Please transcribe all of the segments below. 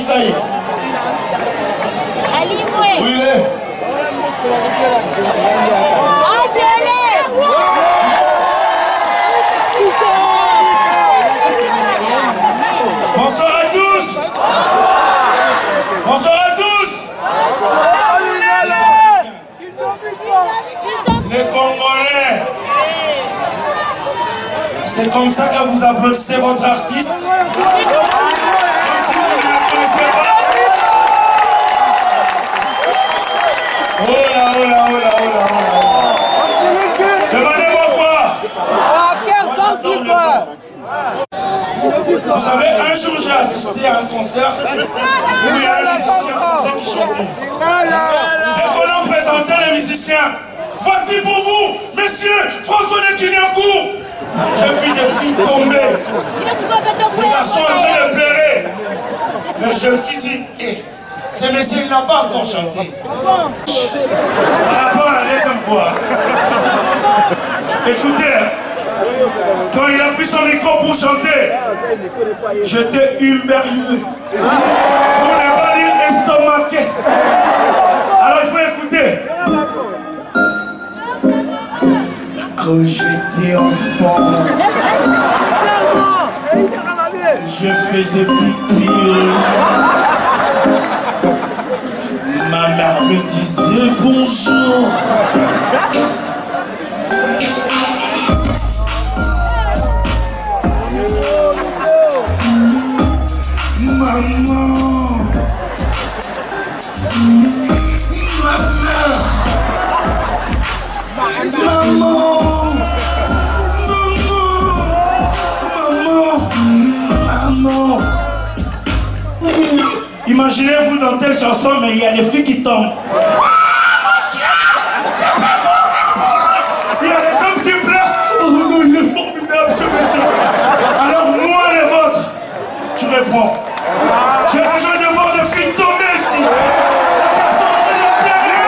Saï. Où il est? Bonsoir à tous. Bonsoir à tous. Les Congolais. C'est comme ça que vous applaudissez votre artiste? Comme si vous ne la connaissez pas? Oh là, oh là, oh là, oh là, oh là. Demandez-moi quoi? Vous savez, un jour j'ai assisté à un concert où il y a un musicien français qui chantait. Dès qu'on a présenté les musiciens, voici pour vous, messieurs, François de Clignancourt. J'ai vu des filles tomber, les garçons en train de pleurer. Mais je me suis dit, hé, ce monsieur il n'a pas encore chanté. Par rapport à la deuxième fois, écoutez, quand il a pris son micro pour chanter, j'étais humberlué, pour ne pas dire estomaqué. Alors il faut écouter. Quand j'étais enfant, je faisais pipi. Ma mère me disait bonjour. Maman, imaginez-vous dans telle chanson, mais il y a des filles qui tombent. Ah, mon Dieu, je peux mourir pour lui. Il y a des hommes qui pleurent. Oh non, il est formidable ce monsieur. Alors moi, les vôtres, tu réponds. J'ai besoin de voir des filles tomber ici. Les garçons en train de pleurer.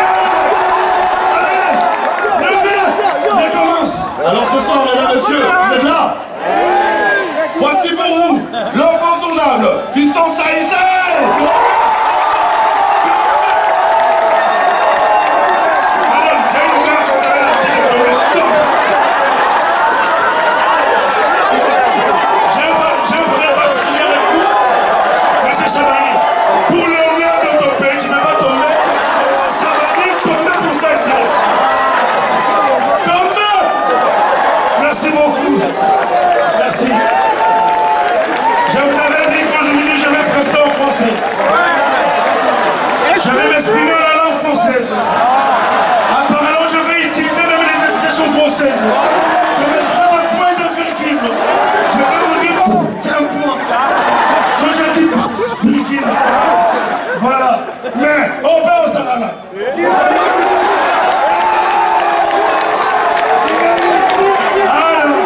Allez, levez, je commence. Alors ce soir, mesdames et messieurs, vous êtes là? Voici pour vous l'incontournable Fiston Saï Saï. Madame, j'ai une marche, vous avez la petite de j'ai un problème particulier avec vous, monsieur Chabani. Pour l'honneur de ton pays, tu ne vas pas tomber. Mais Chabani, tombez pour Saï Saï. Tombez. Merci beaucoup. Merci. Je vous avais dit quand je vous dis je vais rester en français. Je vais m'exprimer en la langue française. Apparemment, je vais utiliser même les expressions françaises. Je mettrai des points de virgule. Je peux vous dire, c'est un point. Quand je dis virgule, voilà. Mais, oh ben, au Salala. Alors,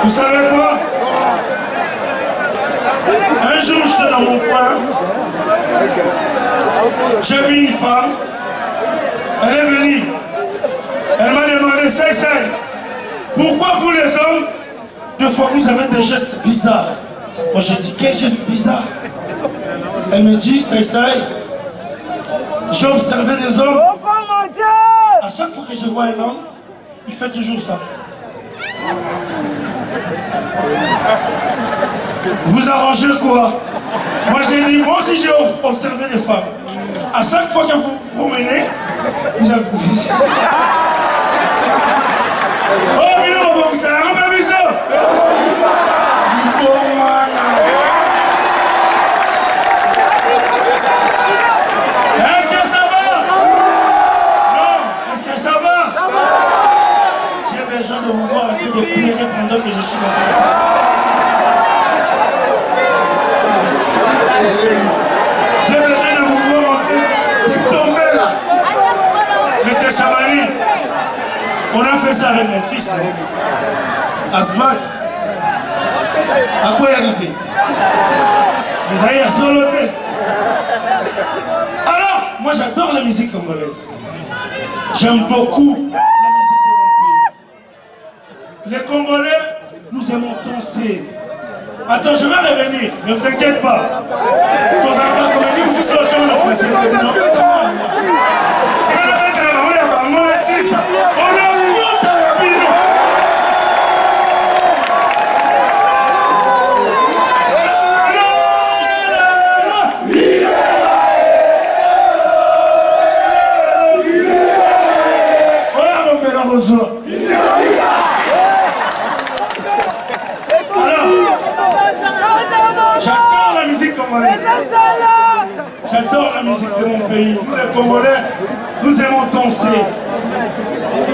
vous savez quoi? Un jour, j'étais dans mon coin, j'ai vu une femme, elle est venue, elle m'a demandé, Saï Saï, pourquoi vous les hommes, deux fois vous avez des gestes bizarres? Moi j'ai dit, quel geste bizarre? Elle me dit, Saï Saï, j'ai observé des hommes, à chaque fois que je vois un homme, il fait toujours ça. Vous arrangez quoi? Moi j'ai dit, moi aussi j'ai observé des femmes. À chaque fois que vous vous promenez, vous avez... Oh, mais non, bon, ça n'a pas vu ça. Est-ce que ça va? Non, est-ce que ça va? J'ai besoin de vous voir en train de pleurer pendant que je suis en train. J'ai besoin de vous voir en train de tomber là. Monsieur Chabani, on a fait ça avec mon fils, non? Asmak. À quoi il répète? Vous avez à soloter. Alors, moi j'adore la musique congolaise. J'aime beaucoup la musique de mon pays. Les Congolais, nous aimons danser. Attends, je vais revenir, ne vous inquiète pas. Quand ça va comme dit, vous êtes sur le français, on a j'adore la musique de mon pays. Nous les Congolais, nous aimons danser.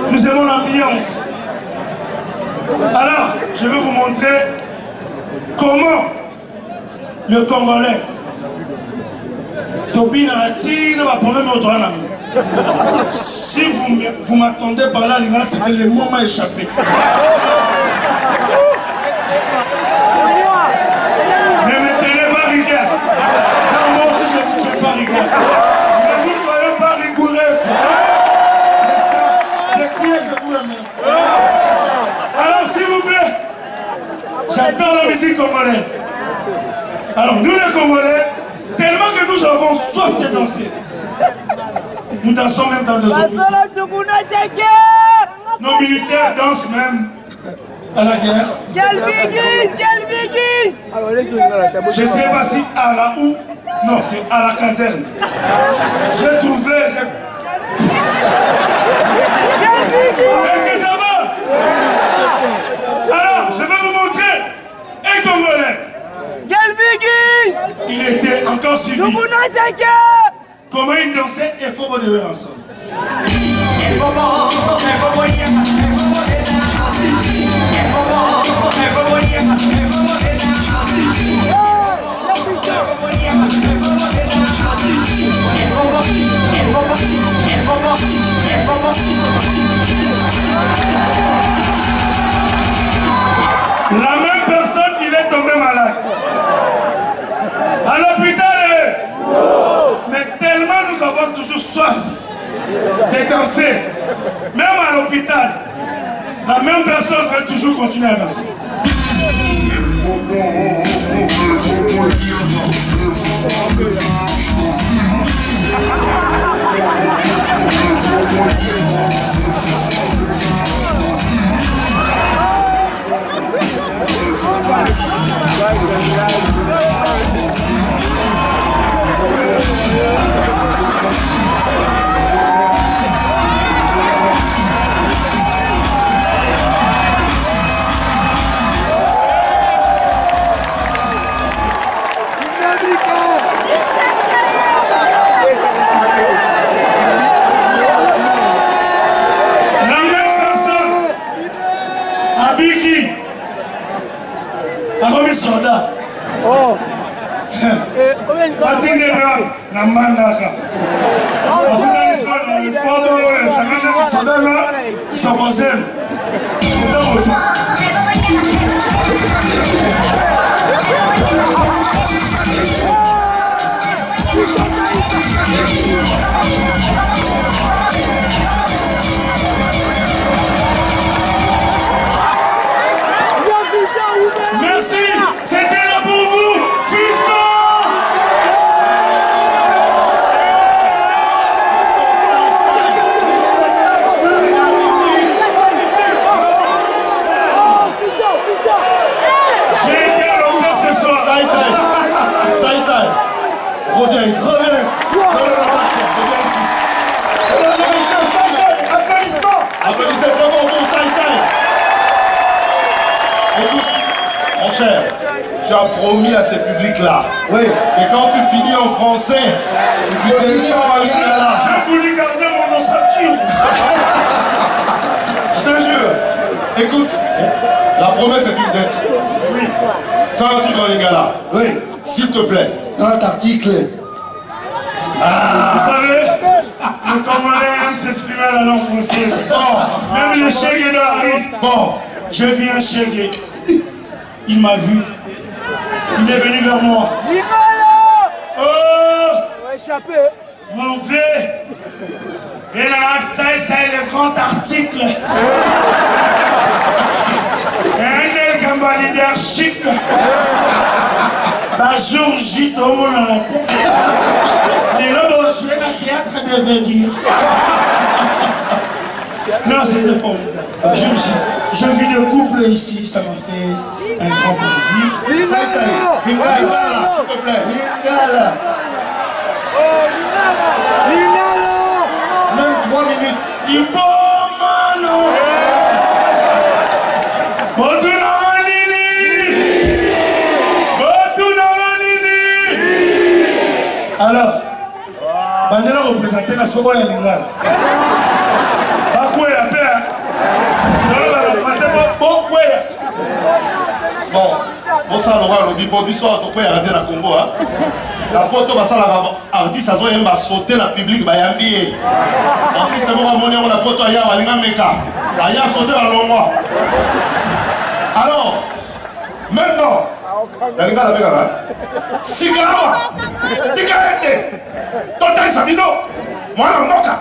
Nous aimons l'ambiance. Alors, je vais vous montrer comment le Congolais si vous m'attendez par là, c'est que le mot m'a échappé. Ne me tenez pas rigueur. Car moi aussi je vous tiens pas rigueur. Ne vous soyez pas rigoureux. C'est ça. Je prie et je vous remercie. Alors s'il vous plaît, j'adore la musique congolaise. Alors nous les Congolais, tellement que nous avons soif de danser, nous dansons même dans nos hôpitaux. Nos militaires dansent même à la guerre. Je ne sais pas si à la ou. Non, c'est à la caserne. J'ai trouvé. Est-ce que ça va? Alors, je vais vous montrer un Congolais. Il était encore suivi. Comment il dansait, il faut vous dire ensemble. La même personne, il est tombé malade. À l'hôpital, mais tellement nous avons toujours soif de danser. Même à l'hôpital, la même personne veut toujours continuer à danser. Tu as promis à ce public-là que quand tu finis en français, tu descends à Lingala. J'ai voulu garder mon ossature. Je te jure. Écoute, la promesse est une dette. Oui. Fais un truc en Lingala. Oui. S'il te plaît. Dans cet article. Vous savez, le Congolais aime s'exprimer à la langue française. Bon. Même le chégué de la rue. Bon. Je vis un chégué. Il m'a vu. Il est venu vers moi. Oh! Mon vieux! Viens là, ça est le grand article. Un El Gamba leader chic. à jour J, tout le monde dans la tête. Mais là, on va jouer dans le théâtre de venir. Non, c'était formidable. Je vis de couple ici, ça m'a fait un grand plaisir. Ça y est, Lingala, s'il te plaît. Lingala. Même 3 minutes. Il bon, mano. Alors, bandela représenter la Sogo ya Lingala. Bakouya père. Non, la français bakouya. Bon, ça l'aura le bibo biso to ko arrêter na Congo hein. La poto ba sala artiste azo yemba sauter na public ba yambi. Artiste mo amoni na poto ya walinga meka. Aya sauter ba longwa. Alors, maintenant, la Lingala bega. Sigarawa. Tikarete. Total Sabino. Mwana moka.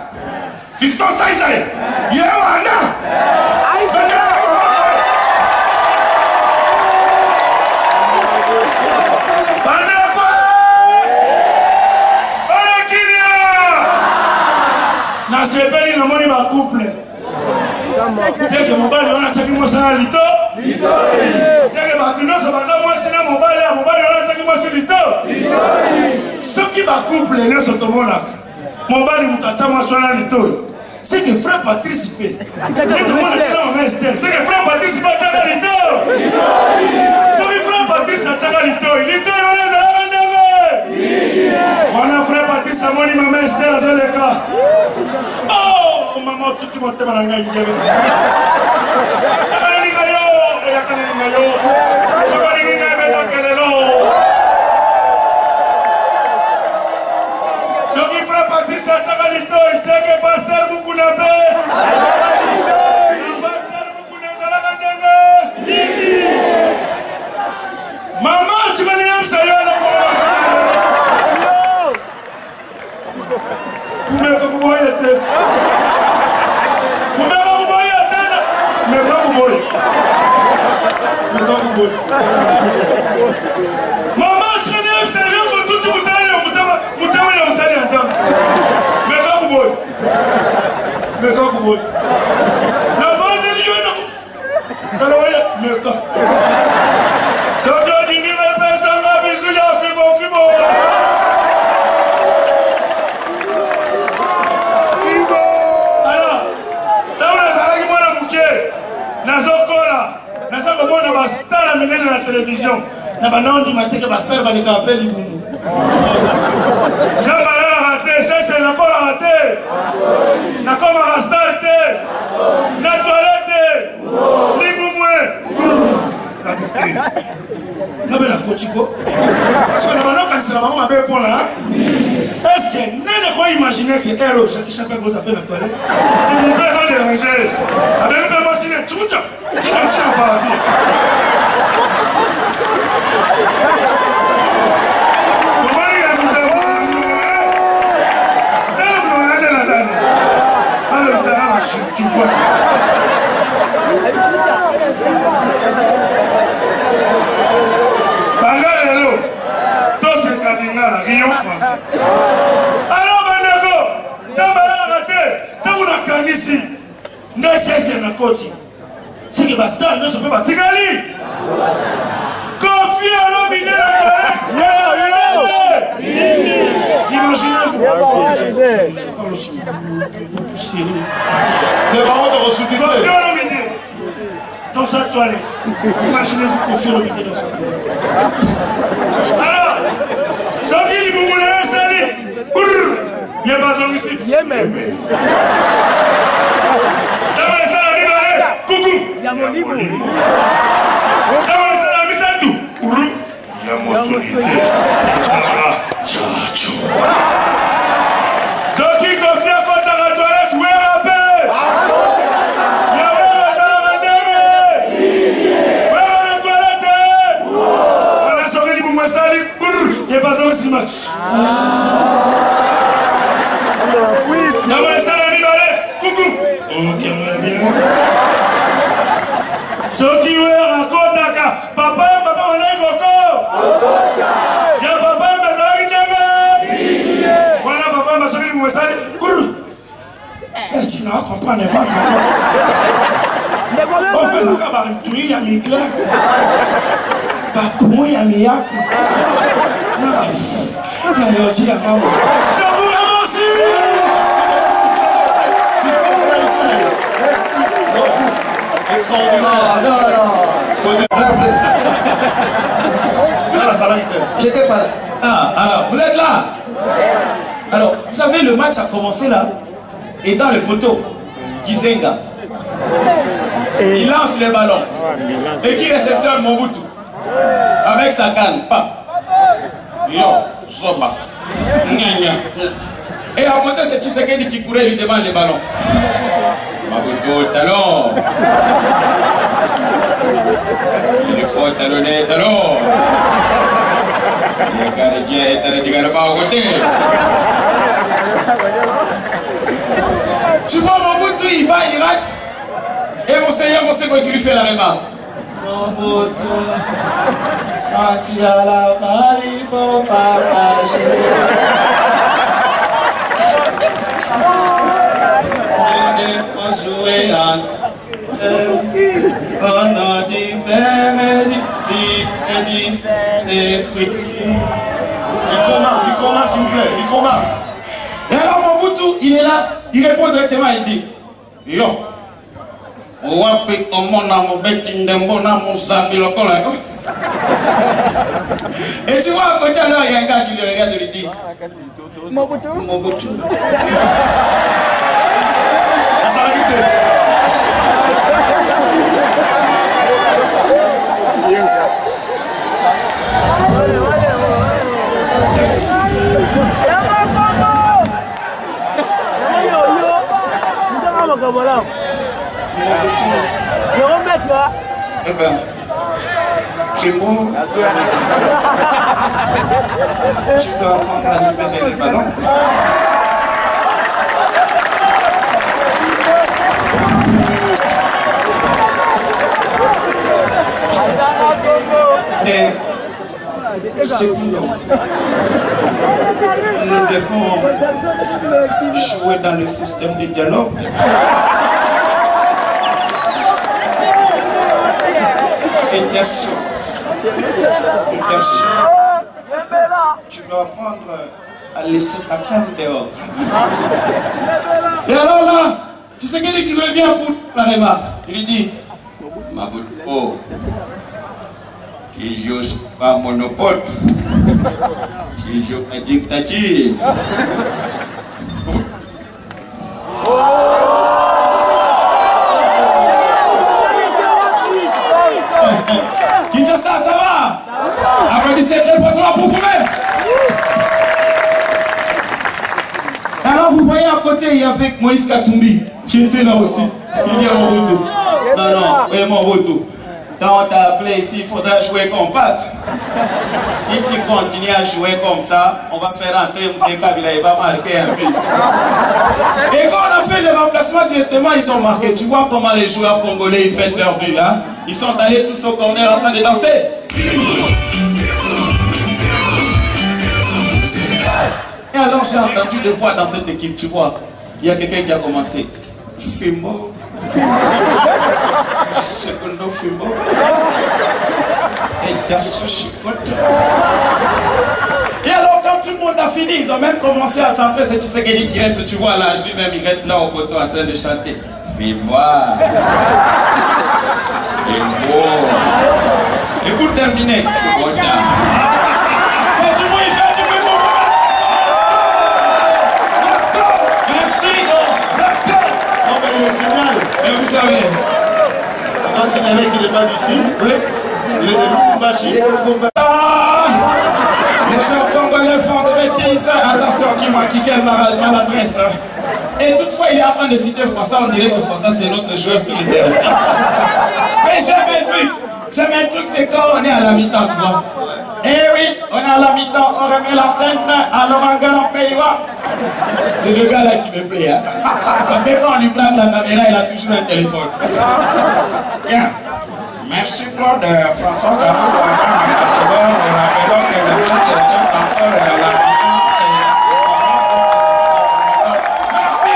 Fiston Saïsaï. Yewana. Na sepeli na moni ba couple. C'est que mon bal on a tchaki mo sana lito. C'est que ba tuno so baza mo sina mon bal on a tchaki mo lito. Ce qui ba couple ne so tomona. Mon bal mutacha mo sana lito. C'est que frère Patrice P. Et tout le monde était dans ma Esther. C'est que frère Patrice pas tchaka lito. C'est que frère Patrice a tchaka lito. Lito on est dans la ndenge. On a frère Patrice a moni ma Esther à Zaleka. Oh, maman, tout le monde est dans la gueule. Ce qui fera Patrice à Tchagalito, il sait que Pasteur Moukounapé. Pasteur Moukounapé. Maman, tu vas aller à Msayo. Combien de vous voyez? Combien de vous voyez? Mais quand vous voyez? Mais quand vous voyez? Maman, tu vas dire que c'est juste que tout le monde est ensemble. Mais quand vous voyez? Mais quand vous voyez? La bande de Dieu, quand vous voyez? Mais quand? Ça doit dire que personne n'a besoin de fibo. Na bastar minene na télévision na banondi mateke bastar balika appel ibungu jamba la raté c'est la cola raté na koma bastar te na toilette libumwe na bela kotiko so na banoka nisela bango mabe pona est-ce que nene ko imaginer que héros Jackie Chapin vous appelle la toilette et mon père a dérangé avec le machine tchoucha tchina pas vie. Tu vois. Bangalelo, tous ces cardinals, rien français. Alors, Banago, Tambala raté, Tamuna Kanisi, Nessé na Koti. C'est que Basta ne se peut pas tigali. Confie à l'homme de la galette. Imaginez-vous. Je parle aussi vous poussez les. Des parents de ressusciter. Confie à l'homme dans sa toilette. Imaginez-vous confie à l'homme dans sa toilette. Alors, ce qui vous voulez installer, il n'y a pas besoin ici. Il y a même. Coucou. Il y a mon livre. Zoki confie à quoi ta toilette, où est la paix? On a sauvé les boumoues saliques. Il n'y a pas de aussi match. Coucou. Ok, on est bien. Ce qui est à Kotaka, papa, on est Koko. comprendre ventre. On fait ça par tuer à mes clairs. Bah pour y a mes yak. Non bah il a dit à maman. Je vous remercie. J'étais pas là. Ah, alors, vous êtes là? Alors, vous savez, le match a commencé là. Et dans le poteau, Gizenga, il lance les ballons. Et qui réceptionne Mobutu avec sa canne. Pas. Yo, Soba. Et à côté, c'est Tshisekedi qui courait et lui demande les ballons. Mobutu, talon. Il faut talonner, talon. Le gardien est également à côté. Tu vois Mobutu, il va, il rate. Et Monseigneur qui lui fait la remarque. Mobutu, quand tu as la main, il faut partager. On jouer au nom du Père et du Fils et du Saint-Esprit. Il commence, s'il vous plaît, il commence. Et alors Mobutu, il est là, il répond directement, il dit Yo, Wapi Omona Mobeti Ndembona Mozambi Lokola. Et tu vois, à côté, alors, il y a un gars qui le regarde et lui dit Mobutu. Mobutu. Eh ben, Trimbo, tu dois apprendre à libérer le ballon. Et Segundo, nous devons jouer dans le système de dialogue. Intersion. Intersion. Tu dois apprendre à laisser ta canne dehors. Et alors là, tu sais que tu reviens pour la remarque. Il dit Mabutu, qui joue pas monopole, qui joue un dictature. Kinshasa, ça va? Applaudissez très fortement pour vous-même. Alors vous voyez à côté, il y avait Moïse Katumbi qui était là aussi. Il dit à Mobutu. Non, oui Mobutu. Quand on t'a appelé ici, il faudra jouer compact. Si tu continues à jouer comme ça, on va faire entrer Moussé Kabila, il va marquer un but. Et quand on a fait le remplacement directement, ils ont marqué. Tu vois comment les joueurs congolais ils font leur but, hein? Ils sont allés tous au corner en train de danser. Et alors j'ai entendu des voix dans cette équipe, tu vois. Il y a quelqu'un qui a commencé. Fimbo. Segundo Fimbo. Et Darso Chicote. Et alors quand tout le monde a fini, ils ont même commencé à centrer ce Tshisekedi qui reste, tu vois là, lui-même il reste là au poteau en train de chanter. Fimbo. Fimbo. Écoute terminer. Tu vois là. Fais du bruit pour moi. Merci. Non, mais il est génial. Et vous savez. On va signaler qu'il n'est pas d'ici. Oui. Il est de Lubumbashi. Les chefs congolais font de bêtises. Attention, quelle maladresse. Et toutefois, il est en train de citer François. On dirait que François, c'est notre joueur sur le terrain. Mais j'aime un truc, c'est quand on est à la mi-temps, tu vois. Eh oui, on est à la mi-temps, on remet l'antenne, alors on gagne en pays-bas. C'est le gars là qui me plaît, hein. Parce que quand on lui plante la caméra, il a toujours un téléphone. Bien. Merci Claude, François Kabou, rappelons que le match est encore la mi-temps. Merci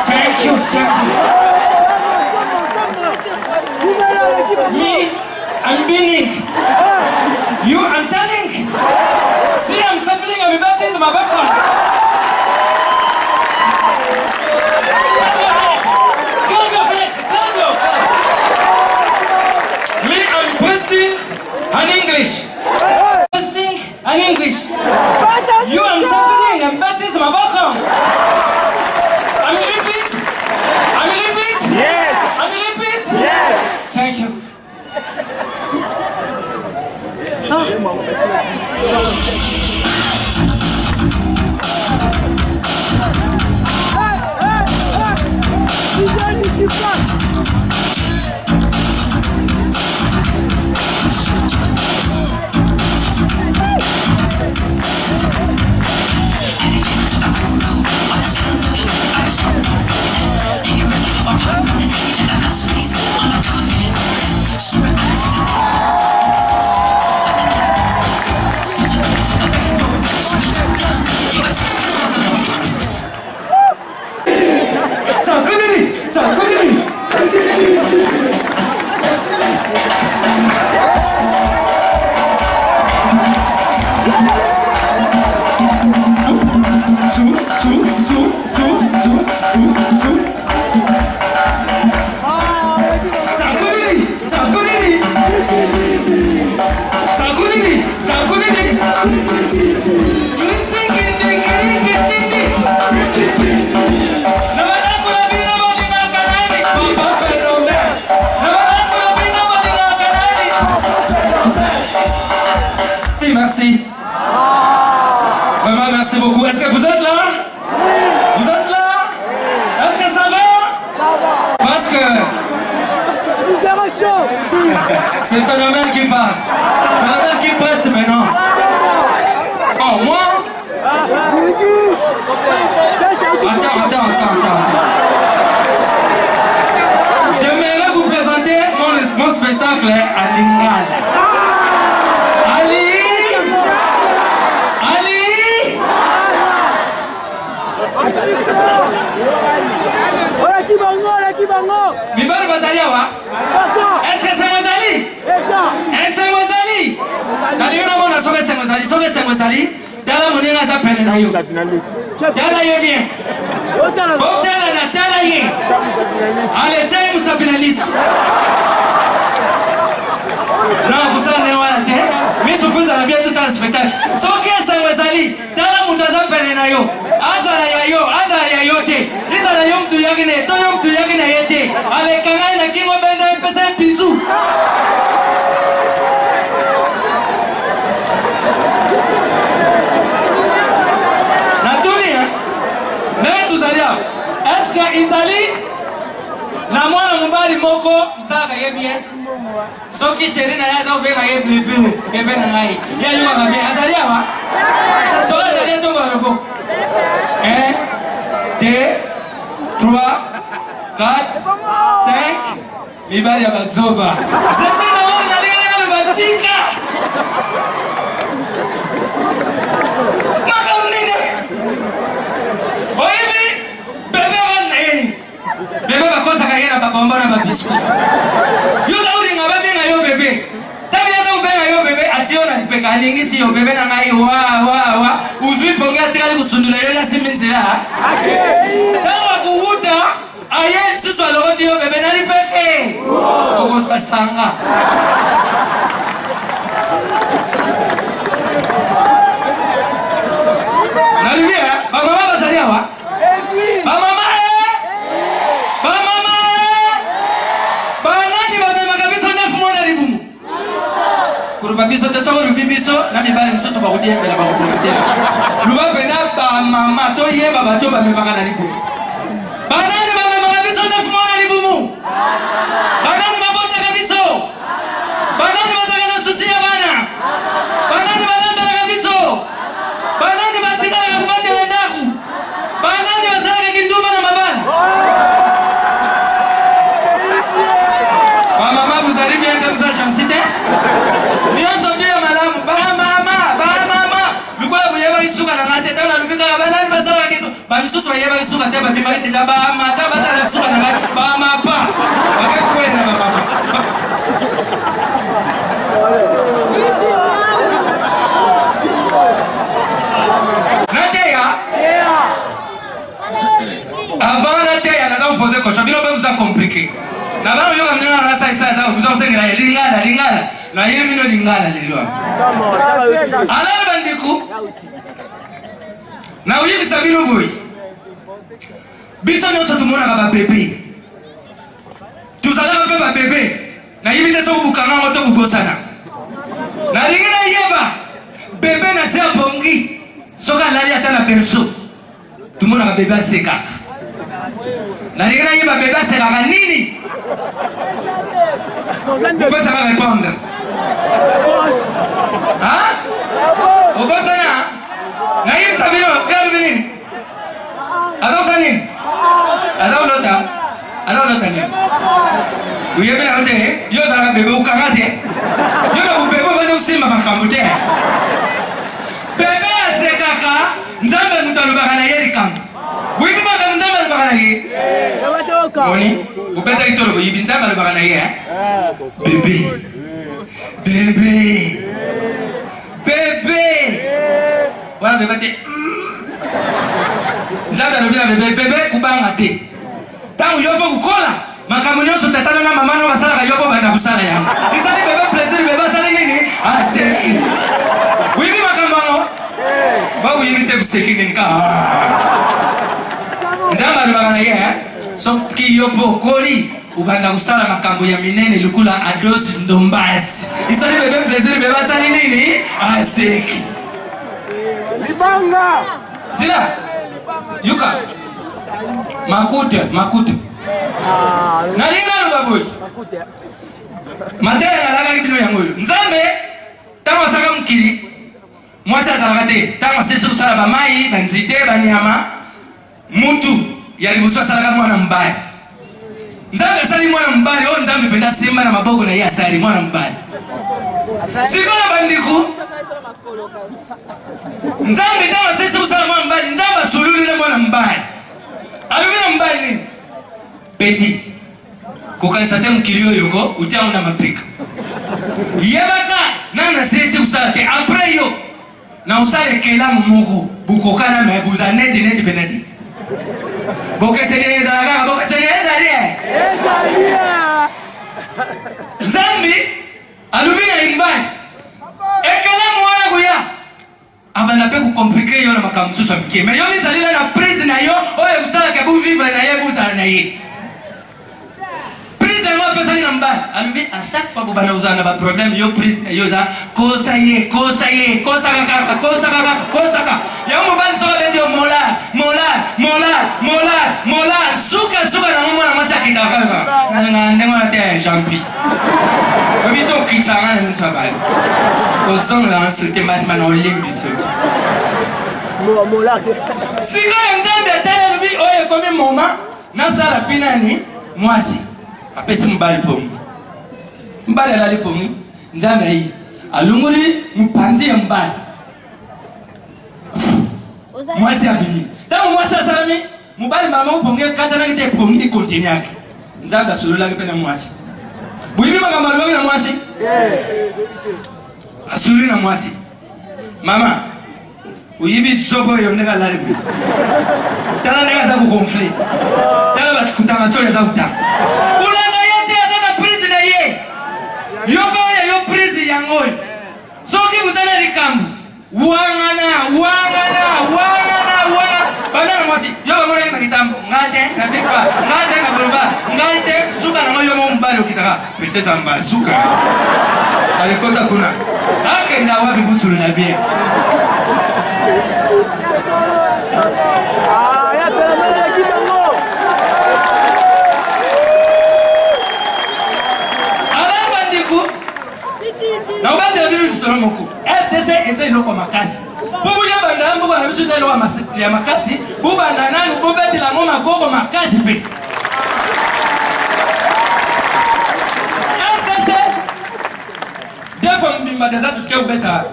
Thank you. Me, I'm winning. You, I'm telling. See, I'm suffering a baptism of background. Calm your head. Me, I'm pressing an English. You, I'm suffering a baptism of background. I'm repeat. Yes. I'm repeat. Yes. Thank you. Merci. Vraiment, merci beaucoup. Est-ce que vous êtes là? Vous êtes là? Est-ce que ça va? Parce que c'est le phénomène qui parle. Le phénomène qui preste maintenant. Oh, moi? Attends. J'aimerais vous présenter mon spectacle à Lingala. Mibali bazali awa? Est-ce que c'est Mozali? Est-ce que Mozali? D'ailleurs, on a sauvé Mozali. Tala moninga za pene na yo. Tala ye bien. Tala ye. Allez, tiens, vous savez finaliste. Non, vous savez wala te. Mais ce faisait la bien tout dans le spectacle. Soki c'est Mozali. Tala mutaza pene na yo. Azala ya yo te. Izala yom tu yagine, to yom tu yagine yete. Ale kangai na kingo benda epesa bisou. Natuni hein. Mais tous alia. Est-ce que Izali na mwana mubali moko isaka ye bien. Soki sherina yaza obeka ye bibi. Kebe na ngai. Ya yo ga bien. Azalia wa. So Azalia to ba roboko. 1, 2, 3, 4, 5. Mibali ya bazoba. Sasa na wana nalika na batika. Makamnine. Oibi bebe waneni. Bebe bakosa kayena babomba na babisku. Yuza uri ngababe ngayo bebe. Yo bébé ationa lipeka alingisi yo bébé na ngai wa uzwi ponga tikali kusundula yo ya siminzela tawa kuhuta ayel siso alogoti yo bébé na lipeke okosba sanga nalibia ba mama bazalia wa ba mama Babiso te soko rubibiso na mibali msusu ba kudiembela ba kuprofitela luba pena ba mama to yeba ba to ba memaka na libu banane ba memaka biso te fumo na libumu banane ba bote ka biso banane ba zaka na susi ya bana banane ba lamba ka biso banane ba tika ka kubate na ndaku banane ba sala ka kinduma na mabana ba mama vous allez bien te vous a chancité. Bamisusu yeba isuka te va déjà ba mata bata le soir na ba mapa. Ba ke ko na ba mapa. Nateya. Avant Nateya, nous avons posé question. Bino vous a compliqué. Na ba yo kamna na sa vous avez sengela lingana. Na yemi no lingana lelo. Ala bandiku. Na uyibi sabino boy. Biso nyonso tumona ka bébé. Tuzala ba bébé. Na yibi te so bukanga moto kubosana. Na lingana yeba. Bébé na se pongi. Soka lali ata na perso. Tumona ka bébé asekaka. Na lingana yeba bébé asekaka nini? Vous pouvez savoir répondre. Hein? Au bout ça na yib sabino ya binin. Azo sanin. Azo lota ni. Uye bena ante yo za bebe ukangate. Yo na bebe bana usima makamute. Bebe asekaka nzambe mutalubaka na yeri kampo. Wibi maka nzambe alubaka na ye. Moni, ubeta kitoro ko yibi nzambe alubaka na ye. Bébé. Voilà bébé ti. Nzambe alubira bébé kubanga te. Tangu yobo kukola, makambo nyonso tatana na mama no basala ka yobo bana kusala yango. Isali bébé plaisir bébé asala nini? Ah seki. Wibi makambo ngo. Ba wibi te kuseki nka. Nzambe alubaka na ye. Soki yobo koli ubanda kusala makambo ya minene lukula ados ndombasi. Isali bébé plaisir bébé asali nini? Ah seki. Libanga. Zila. Yuka. Makute. Nalinga no baboy. Matera na laga kibino yango. Nzambe tango saka mukili. Mwasa salakate. Tango sesu sala ba mai, banzite, banyama. Mutu yalibuso salaka mwana mbaya. Nzambe asali mwana mbaya, o nzambe penda simba na maboko na yeye asali mwana mbaya. Sikola bandiku. Nzambe tango sesu sala mwana mbaya, nzambe sululi na mwana mbaya. Alumina mbaya nini? Petit. Kukanisa te mukilio yoko, utangu na mapeka. Yebaka, nana sesi usate, après yo. Na usale kela mumugu, bukokana mebuza neti penadi. Bokeseneza lie. Nzambi, alumina imbani. Ekela mwana kuya. Abana pe ku compliquer yo na makamsusu amike. Mais yo ni salila na prise na yo, oye kusala ke bu vivre na ye bu sala na ye. Prise mo pesa ina mbali. Alumbi à chaque fois bana uzana ba problème yo prise yo za kosa ye. Kosa ka. Ya mo bali soka beti yo mola. Suka na mo na masa kinda ka. Na ndengo na te champi. Obito kitanga na msa ba. Ozong la insulté masma na olimbi so. Mola. Sika nzambe tele lubi oye komi moma na sala pinani mwasi. Apesi mbali pongi. Mbali alali pongi. Nzambe hii. Alunguli mpanzi ya mbali. Mwasi abimi. Tangu mwasi asalami mbali mama upongi kata na kite pongi kontini yake. Nzambe asulula kipena mwasi. Buibi makambalu waki na mwasi? Asuli na mwasi. Mama, uyibi zobo yo nega laribu. Tala nega za kukonfli. Tala bat kutanga soya za uta. Kulanda yote ya zana prisi na ye. Yobo ya yo prisi ya ngoi. Soki buzana likambu. Wangana. Bana na mwasi. Yobo mwere na kitambo. Ngate, na vikwa. Ngate na buruba. Ngate, suka na ngoyo mbalo kitaka. Peteza mba suka. Alikota kuna. Akenda wapi busuru na bia. Ya pela mele kibango. Ala bandiku. Na ubande ya bilu sitonomoko. FDC eze iloko makasi. Bubu ya banda mbuko na bisu eze iloko ya makasi. Buba na nani ubeti la ngoma boko makasi pe. Defo mbimba deza tusikia ubeta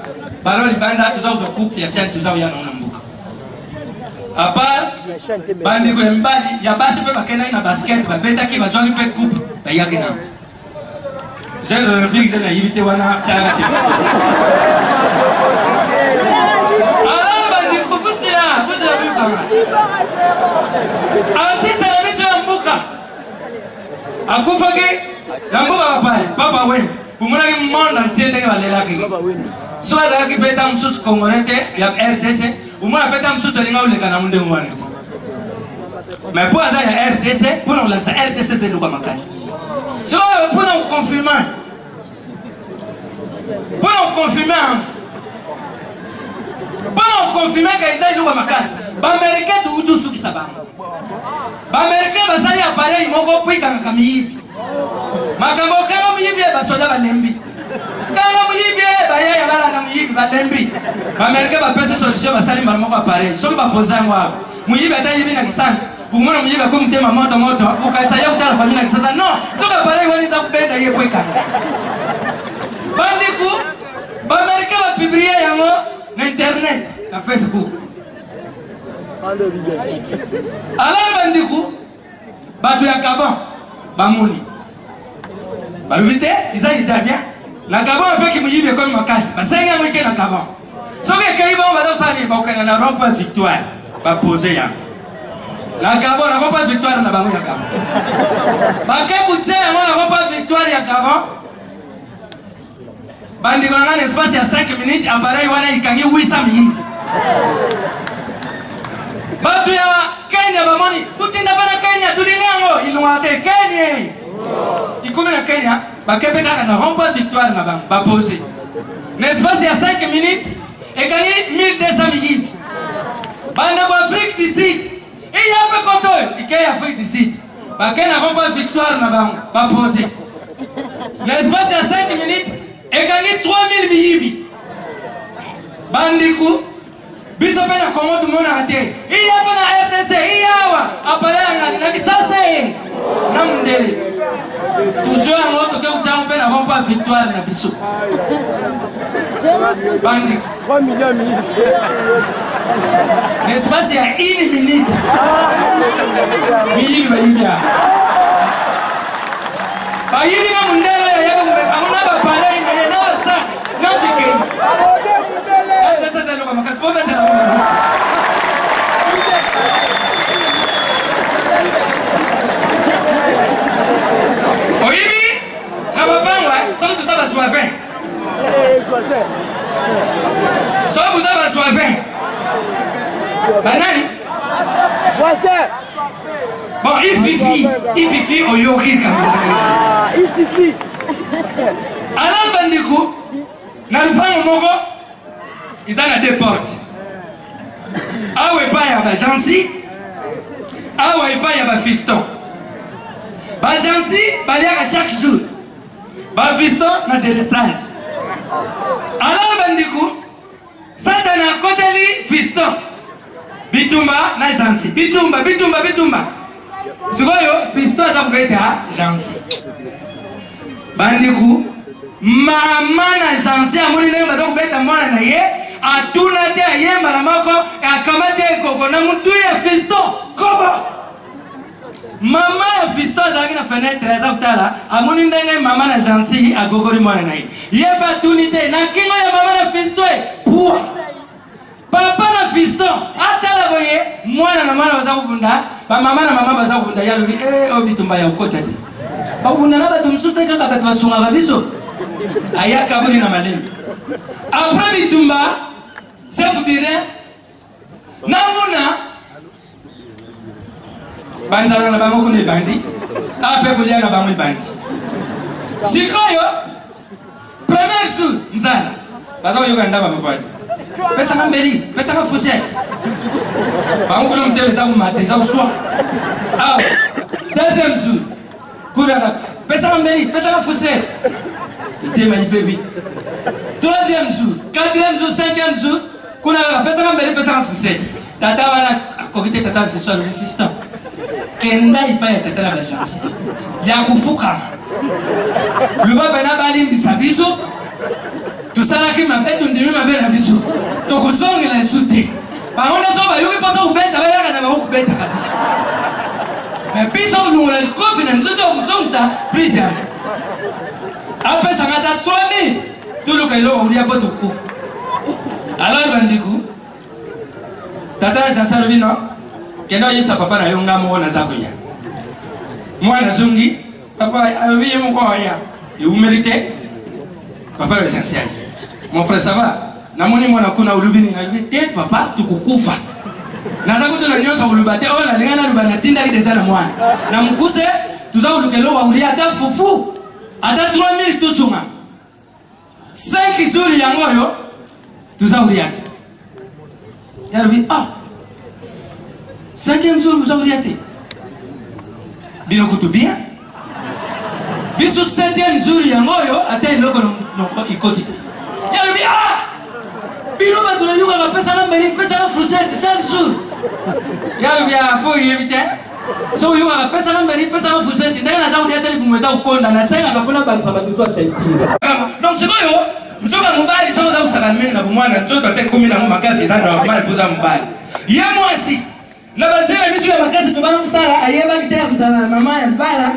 baroli banda tuzao za couple ya siani tuzao ya naona mbuka. à part bandeko mbali ya basi pe bakena na basket ba betaki bazwangi pe coupe ba yakina Jeux olympiques de la yibite wana taragati alors bandeko kusila bukanga artiste na biso ya mbuka akufaki na mbuka papa wen bumonaki monde entier ndenge balelaki so azalaki pe ta mosusu congolais te ya RDC umona peta msusu alinga uleka na munde ngwane mais pour ça ya RDC pour on lancer RDC c'est luka makasi so pour on confirmer que ils luka makasi ba américain tu utu suki sabanga ba américain basali appareil moko pika kamiyibi makambo kama muyibi basoda balembi kama muyibi bayaya balanga muyibi balembi Américain va passer solution va salir mal moko appareil soki ba poser moi muyibi atayibi na kisanta umona muyibi akomtema moto ukasaya utala famille na kisasa non to appareil wani za kubenda yeye kwekanga bandiku ba Américain va publier yango na internet na Facebook alors bandiku batu ya Gabon bamuni balubite iza idabia na Gabon apeki muyibi comme makasi basenga mwike na Gabon soki ekei bango bazosali bakokende na rond-point victoire bapose ya na Gabon na rond-point victoire na bango ya Gabon bake kutia yango na rond-point victoire ya Gabon bandiko na ngana espace ya 5 minutes appareil wana ikangi 800 minutes batu ya Kenya bamoni tutinda bana Kenya tulinga yango ilungate Kenya ikumi na Kenya bakepe kaka na rond-point victoire na bango bapose na espace ya 5 minutes et gagné 1200 millions. Bande pour Afrique du Sud. Et il y a un peu de temps. Il y a Afrique du Sud. Parce qu'il n'y a pas de victoire pas posé. L'espace à 5 minutes et gagné 3000 millions. Bandikou. Bisopé na comment tout le monde a raté. Il y a pas de RDC. Il y a appelé à Nakisase. Namdele. Toujours un autre que vous avez un rond-point victoire na biso. Bandi 3 millions minutes. L'espace il y a 1 minute. Mille baïbia. Baïbi na mundela ya yaka mbeka muna ba pare ina ya na sac na chike. Ende sasa ndo kama kaspo bete na munda. Oibi na babangwa so tout ça va soifin. So vous avez soifin. Banani? Bon, il suffit au yoki comme il suffit. Alors bandikou, na lupango moko, ils ont 2 portes. Awe pa ya ba jansi, awe pa ya ba fiston. Ba jansi baliaka chaque jour. Ba fiston na délestage. Alors bandikou, satana koteli fiston. Bitumba na jansi. Bitumba. Sikoyo fiston za kubeta jansi. Bandikou, mama na jansi amoni ndenge baza kubeta mwana na ye, atuna te ayemba na moko, akamate koko na mutu ya fiston. Kobo! Mama ya fiston azalaki na fenêtre aza kutala, amoni ndenge mama na jansi agogoli mwana na ye. Yeba tuni te, na kingo ya mama na fiston, puwa! Papa na fiston, atala boye, mwana na mwana baza kubunda, ba mama na mama baza kubunda, yalubi, obitumba ya ukota te. Ba kubunda na bato msusu te kaka bato basunga kabiso. Aya kaburi na malembe. Après bitumba, chef birin, namuna, banzana na bango kune bandi, ape kulia na bango bandi. Sikoyo, premier jour, nzala, baza yoga ndaba mfazi. Pesa ngambeli, pesa ngafusete. Bango kuna mtele za umate, za uswa. Ah, deuxième jour, kuna pesa ngambeli, pesa ngafusete. Tema baby. Troisième jour, quatrième jour, cinquième jour, kuna pesa ngambeli, pesa ngafusete. Tata wana kokite tata fiswa le fiston. Kenda ipa ya tata la bachansi. Ya kufuka. Le baba na bali bisabiso. Tout ça là qui m'appelle, tu me dis ma belle abisso. Tu ressens la soute. bango nzo bayoki mposa kobeta bayaka na bango kobeta kabisa me biso kolongola likofi na nzoto ya kozongisa prise yango apesanga ata 3000 toluka eloko kolia mpo tokufa alors bandiku tata na jansa alobi no kenda oyebisa papa na yo nga moko naza koya mwana azongi papa alobi ye moko oya eumeli te papa l'essentiel mon frère ça va namoni mwana kuna olobi nini alobi te papa tokokufa naza kotuna nyonso koloba te oyo nalinga naloba natindaki deja na mwana na mokuse toza koluka eloko bakolia ata fufu ata 3000 tosunga 5 jours yango oyo toza kolia te yalobi ah 5e jour toza kolia te bino kutu bien biso 7e jour yango oyo ata eloko noko ikoti te yalobi ah bino bato nayokaka pesaka mbeli pesaka fourchette chaque jour yalobi ah po yebi te so oyokaka pesaka mbeli pesaka fourchette ndenge naza kolia te libumu eza kokonda nasengaka mpona bakisa babiso ya sentire donc sikoyo nzoka mobali so oza kosaka mingi na bomwana nzoto ate komi nango makasi eza na bakomana mpoza mobali ye mwasi na bazela biso ya makasi tobana kosala ayebaki te ya kotala na mama ya mbala